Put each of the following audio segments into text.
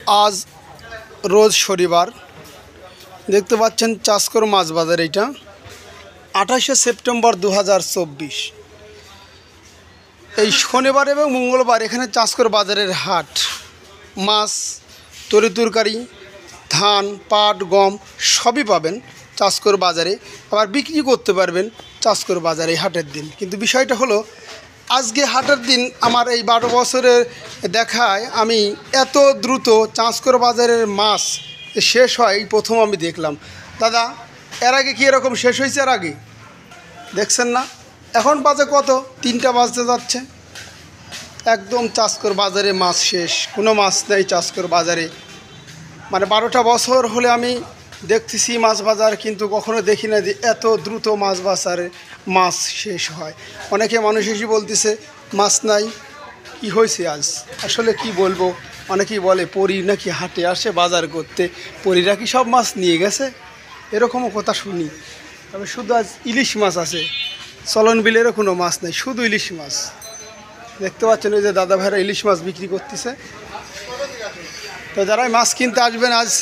আজ রোজ শনিবার, দেখতে পাচ্ছেন চাষকর মাছ বাজার। এইটা 28শে সেপ্টেম্বর 2024। এই শনিবার এবং মঙ্গলবার এখানে চাষকর বাজারের হাট। মাছ, তরিতরকারি, ধান, পাট, গম সবই পাবেন চাষকর বাজারে। আবার বিক্রি করতে পারবেন চাষকর বাজারে এই হাটের দিন। কিন্তু বিষয়টা হলো, আজকে হাটের দিন আমার এই 12 বছরের দেখায় আমি এত দ্রুত চাষকর বাজারের মাছ শেষ হয় এই প্রথম আমি দেখলাম। দাদা, এর আগে কি এরকম শেষ হয়েছে? এর আগে দেখছেন না? এখন বাজে কত? 3টা বাজতে যাচ্ছে। একদম চাষকর বাজারে মাছ শেষ, কোনো মাছ নেই চাষকর বাজারে। মানে 12টা বছর হলে আমি দেখতেছি মাছ বাজার, কিন্তু কখনো দেখি না যে এত দ্রুত মাছ বাজারে মাছ শেষ হয়। অনেকে মানুষ এসে বলতেছে মাছ নাই, কি হয়েছে আজ? আসলে কি বলবো, অনেকেই বলে পরী নাকি হাটে আসে বাজার করতে, পরীরা কি সব মাছ নিয়ে গেছে, এরকমও কথা শুনি। তবে শুধু আজ ইলিশ মাছ আছে, চলন বিলেরও কোনো মাছ নেই, শুধু ইলিশ মাছ। দেখতে পাচ্ছেন ওই যে দাদা ভাইরা ইলিশ মাছ বিক্রি করতেছে। তো যারাই মাছ কিনতে আসবেন আজ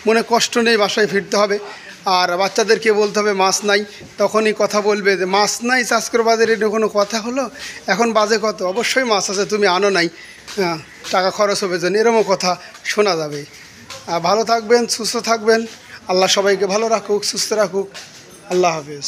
মনে কষ্ট নেই, বাসায় ফিরতে হবে। আর বাচ্চাদেরকে বলতে হবে মাছ নাই, তখনই কথা বলবে যে মাছ নাই চাষকর বাজারে, এটা কোনো কথা হলো? এখন বাজে কত? অবশ্যই মাছ আছে, তুমি আনো নাই, হ্যাঁ টাকা খরচ হবে যেন, এরকমও কথা শোনা যাবে। ভালো থাকবেন, সুস্থ থাকবেন, আল্লাহ সবাইকে ভালো রাখুক, সুস্থ রাখুক। আল্লাহ হাফেজ।